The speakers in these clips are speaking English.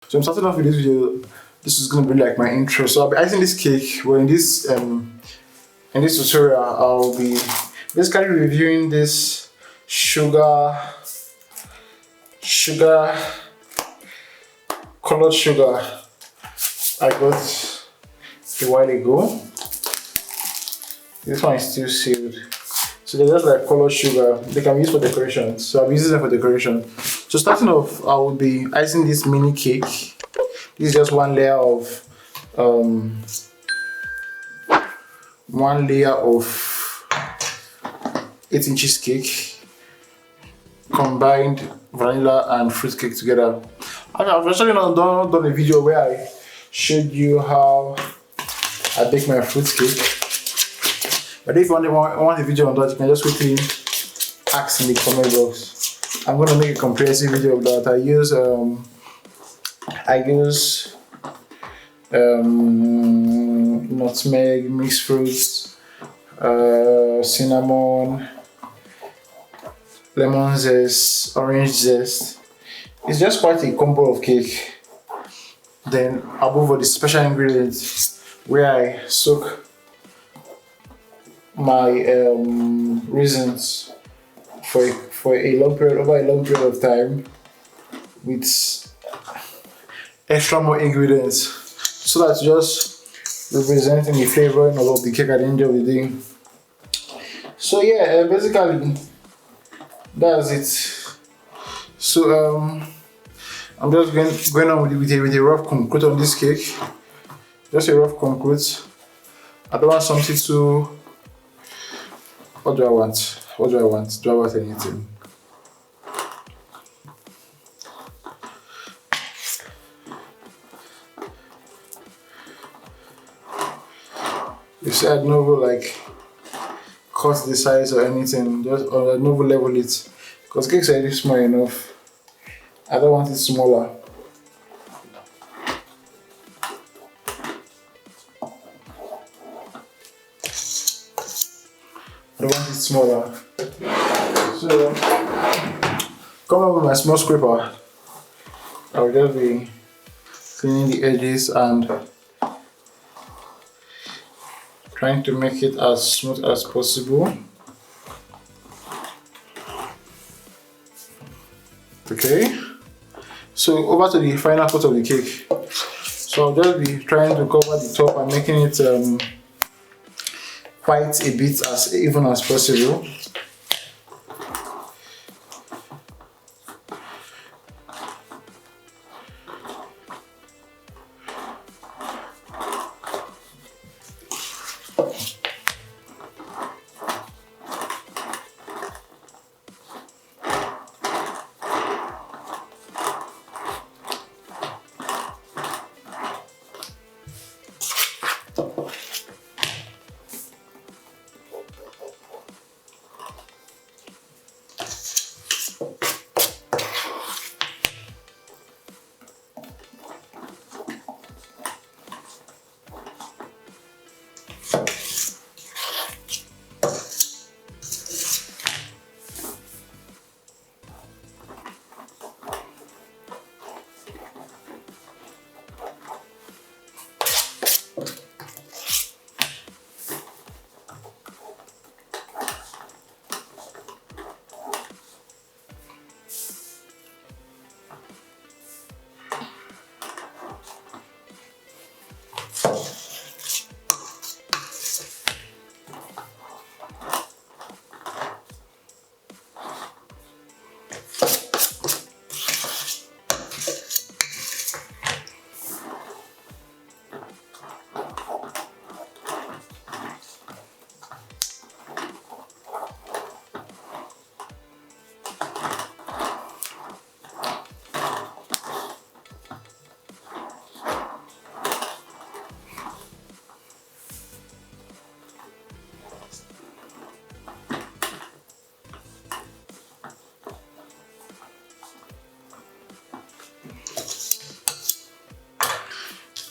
So I'm starting off with this video. This is gonna be like my intro. So I'll be icing this cake. Well, in this tutorial, I'll be basically reviewing this sugar, colored sugar I got a while ago. This one is still sealed. So they're just like colored sugar. They can be used for decoration. So I'm using them for decoration. So starting off, I will be icing this mini cake. This is just um, one layer of 8 inches cake, combined vanilla and fruit cake together. And I've actually not done a video where I showed you how I bake my fruit cake. But if you want a video on that, you can just quickly ask in the comment box. I'm gonna make a comprehensive video of that. I use nutmeg, mixed fruits, cinnamon, lemon zest, orange zest. It's just quite a combo of cake. Then above all the special ingredients where I soak my raisins for a long period over a long period of time with extra more ingredients so that just representing the flavoring of the cake at the end of the day. So yeah, basically that's it. So I'm just going on with a rough concrete on this cake. Just a rough concrete. I don't want something too. What do I want? What do I want? Do I want anything? You see, I'd never like cut the size or anything, just or I'd never level it because cakes are already small enough. I don't want it smaller. I don't want it smaller. So, come up with my small scraper. I will just be cleaning the edges and trying to make it as smooth as possible. Okay. So over to the final coat of the cake. So I'll just be trying to cover the top and making it white a bit as even as possible.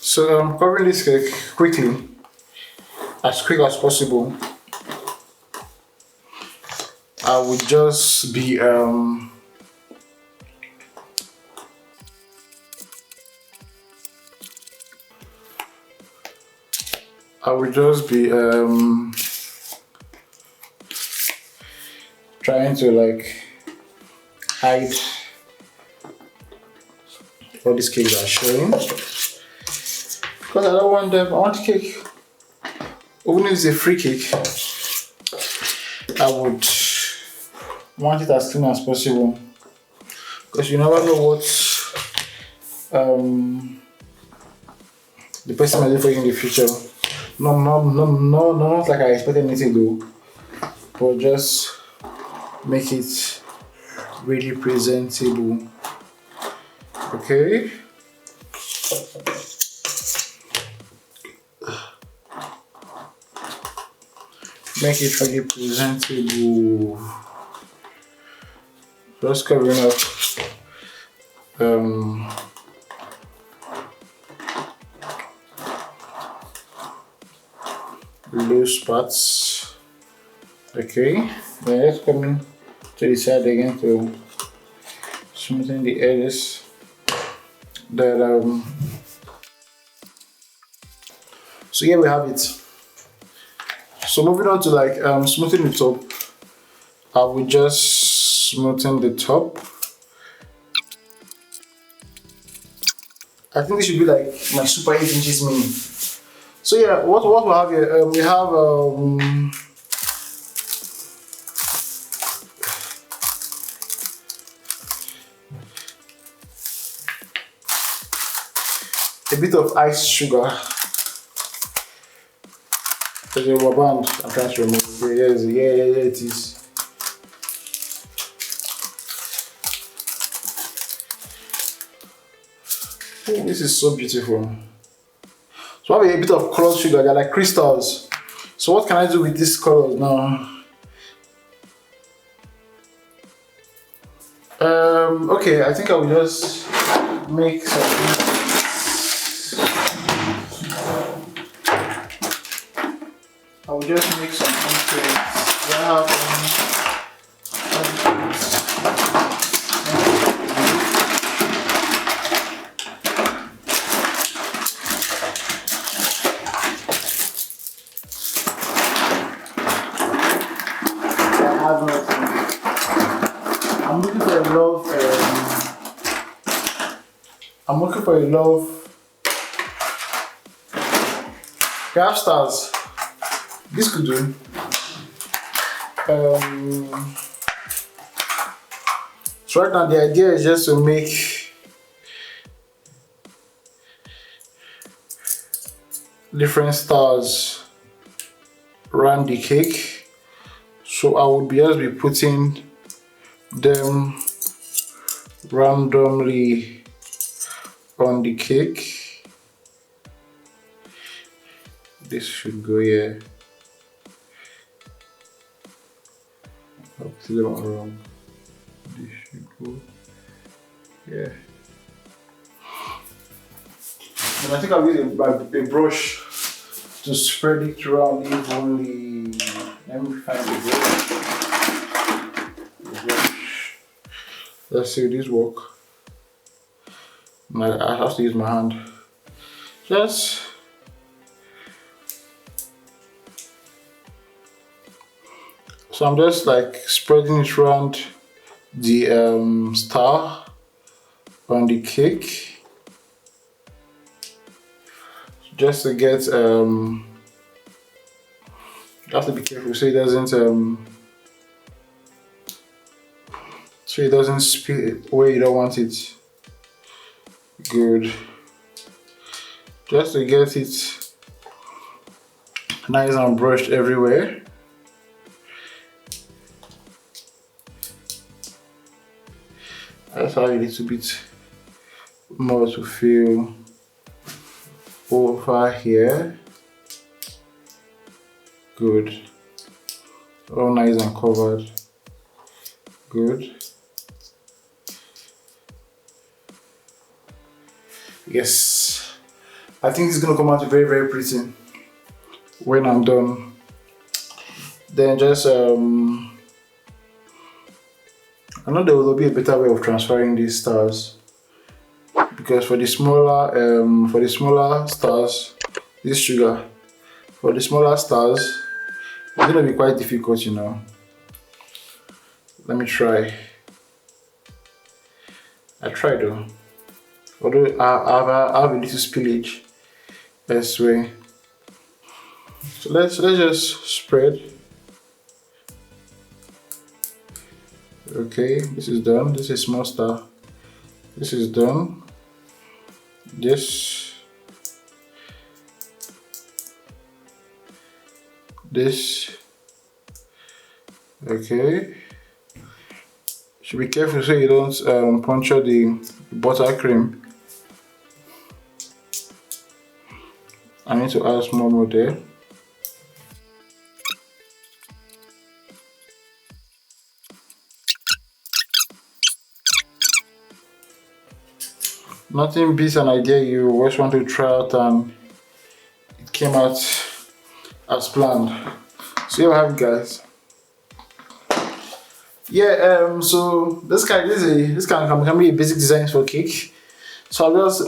So I'm covering this cake quickly, as quick as possible. I would just be I will just be trying to like hide all these cakes are showing because I don't want them. I want the cake, even if it's a free cake, I would want it as clean as possible because you never know what the person might do for you in the future. No, not like I expect anything to do, but just make it really presentable. Okay. Make it really presentable. Just covering up loose spots. Okay, then let's come in to the side again to smoothen the edges. That so here we have it. So moving on to like smoothing the top, I will just smoothen the top. I think this should be like my super 8 inches mini. So yeah, what we have here, we have a bit of iced sugar. There's a rubber band I'm trying to remove. Yeah, it is. Oh, this is so beautiful. So I have a bit of colored sugar, they're like crystals. So what can I do with these colors now? Okay, I think I will just make some. I will just make some concrete. I'm looking for a love graph stars. This could do. So right now the idea is just to make different stars around the cake. So I would just be putting them randomly on the cake. This should go here. I've wrong. This should go here. And I think I'll use a brush to spread it around evenly. Let me find the brush. Let's see this work. I have to use my hand. Just so I'm just like spreading it around the star on the cake, just to get you have to be careful so it doesn't spill where you don't want it. Good. Just to get it nice and brushed everywhere. That's how a little bit more to fill over here. Good. All nice and covered. Good. Yes, I think it's gonna come out very, very pretty when I'm done. Then just I know there will be a better way of transferring these stars, because for the smaller stars, this sugar, For the smaller stars, it's gonna be quite difficult, you know. Let me try. I tried though. Although I have a little spillage elsewhere. So let's just spread. Okay, this is done. This is small star. This is done. This. Okay. Should be careful so you don't puncture the buttercream. I need to add some more there. Nothing beats an idea you always want to try out and it came out as planned. So here we have it, guys. Yeah, so this can be a basic design for cake. So I'll just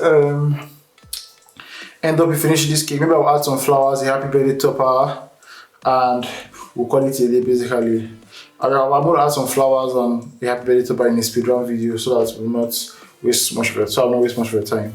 end up with finishing this cake. Maybe I'll add some flowers, a happy birthday topper, and we'll call it a day basically. I'm going to add some flowers and a happy birthday topper in a speedrun video so that we'll not waste much of it. So I'll not waste much of your time.